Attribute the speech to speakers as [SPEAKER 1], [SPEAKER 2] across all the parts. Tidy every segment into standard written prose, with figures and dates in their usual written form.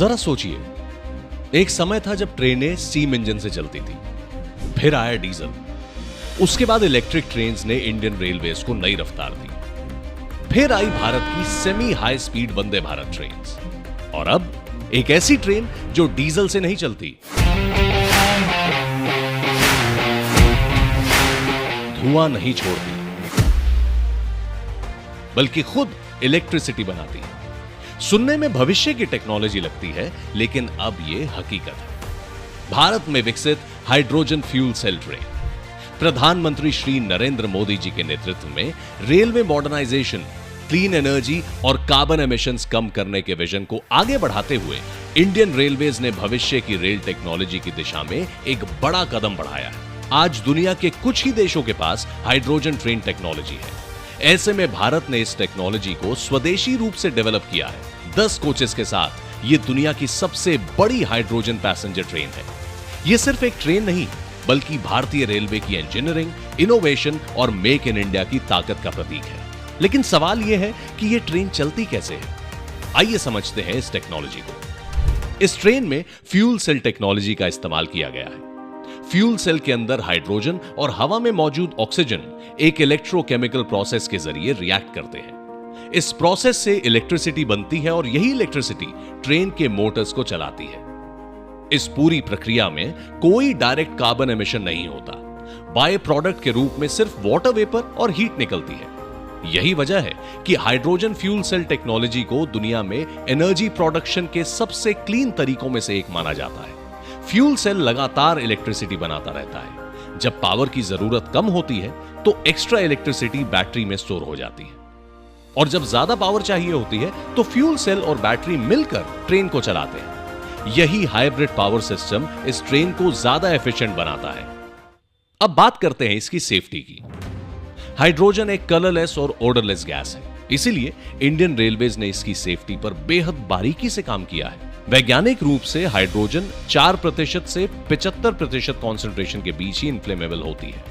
[SPEAKER 1] जरा सोचिए, एक समय था जब ट्रेनें स्टीम इंजन से चलती थी, फिर आया डीजल, उसके बाद इलेक्ट्रिक ट्रेन्स ने इंडियन रेलवेज को नई रफ्तार दी, फिर आई भारत की semi high speed Vande Bharat trains, और अब एक ऐसी ट्रेन जो डीजल से नहीं चलती, धुआं नहीं छोड़ती, बल्कि खुद इलेक्ट्रिसिटी बनाती है। सुनने में भविष्य की टेक्नोलॉजी लगती है, लेकिन अब यह हकीकत है। भारत में विकसित हाइड्रोजन फ्यूल सेल ट्रेन प्रधानमंत्री श्री नरेंद्र मोदी जी के नेतृत्व में रेलवे मॉडर्नाइजेशन, क्लीन एनर्जी और कार्बन एमिशंस कम करने के विजन को आगे बढ़ाते हुए इंडियन रेलवेज ने भविष्य की रेल टेक्नोलॉजी की दिशा में एक बड़ा कदम बढ़ाया है। आज दुनिया के कुछ ही देशों के पास हाइड्रोजन ट्रेन टेक्नोलॉजी है। ऐसे में भारत ने इस टेक्नोलॉजी को स्वदेशी रूप से डेवलप किया है। 10 कोचेस के साथ यह दुनिया की सबसे बड़ी हाइड्रोजन पैसेंजर ट्रेन है। यह सिर्फ एक ट्रेन नहीं, बल्कि भारतीय रेलवे की इंजीनियरिंग, इनोवेशन और मेक इन इंडिया की ताकत का प्रतीक है। लेकिन सवाल यह है कि यह ट्रेन चलती कैसे है। आइए समझते हैं इस टेक्नोलॉजी को। इस ट्रेन में फ्यूल सेल टेक्नोलॉजी का इस्तेमाल किया गया है। फ्यूल सेल के अंदर हाइड्रोजन और हवा में मौजूद ऑक्सीजन एक इलेक्ट्रोकेमिकल प्रोसेस के जरिए रिएक्ट करते हैं। इस प्रोसेस से इलेक्ट्रिसिटी बनती है और यही इलेक्ट्रिसिटी ट्रेन के मोटर्स को चलाती है। इस पूरी प्रक्रिया में कोई डायरेक्ट कार्बन एमिशन नहीं होता। बाय प्रोडक्ट के रूप में सिर्फ वाटर वेपर और हीट निकलती है। यही वजह है कि हाइड्रोजन फ्यूल सेल टेक्नोलॉजी को दुनिया में एनर्जी प्रोडक्शन के सबसे क्लीन तरीकों में से एक माना जाता है। फ्यूल सेल लगातार इलेक्ट्रिसिटी बनाता रहता है। जब पावर की जरूरत कम होती है तो एक्स्ट्रा इलेक्ट्रिसिटी बैटरी में स्टोर हो जाती है, और जब ज्यादा पावर चाहिए होती है तो फ्यूल सेल और बैटरी मिलकर ट्रेन को चलाते हैं। यही हाइब्रिड पावर सिस्टम इस ट्रेन को ज्यादा एफिशिएंट बनाता है। अब बात करते हैं इसकी सेफ्टी की। हाइड्रोजन एक कलरलेस और ओडरलेस गैस है, इसीलिए इंडियन रेलवेज ने इसकी सेफ्टी पर बेहद बारीकी से काम किया है। वैज्ञानिक रूप से हाइड्रोजन 4% से 75% कॉन्सेंट्रेशन के बीच ही इन्फ्लेमेबल होती है,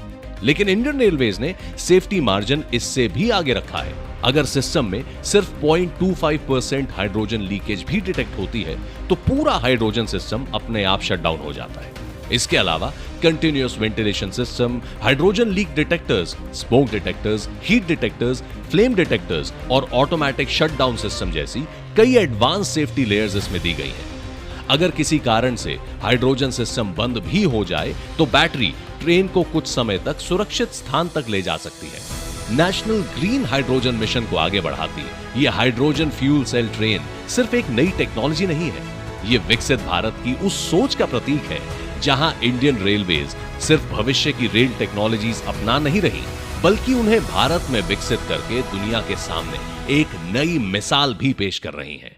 [SPEAKER 1] लेकिन इंडियन रेलवेज ने सेफ्टी मार्जिन इससे भी आगे रखा है। अगर सिस्टम में सिर्फ 0.25% हाइड्रोजन लीकेज भी डिटेक्ट होती है तो पूरा हाइड्रोजन सिस्टम अपने आप शट डाउन हो जाता है। इसके अलावा continuous ventilation system, hydrogen leak detectors, smoke detectors, heat detectors, flame detectors और ऑटोमेटिक शटडाउन सिस्टम जैसी कई एडवांस सेफ्टी लेयर्स इसमें दी गई हैं। अगर किसी कारण से हाइड्रोजन सिस्टम बंद भी हो जाए तो बैटरी ट्रेन को कुछ समय तक सुरक्षित स्थान तक ले जा सकती है। नेशनल ग्रीन हाइड्रोजन मिशन को आगे बढ़ाती यह हाइड्रोजन फ्यूल सेल ट्रेन सिर्फ एक नई टेक्नोलॉजी नहीं है, यह विकसित भारत की उस सोच का प्रतीक है जहां इंडियन रेलवेज सिर्फ भविष्य की रेल टेक्नोलॉजीज अपना नहीं रही, बल्कि उन्हें भारत में विकसित करके दुनिया के सामने एक नई मिसाल भी पेश कर रही हैं।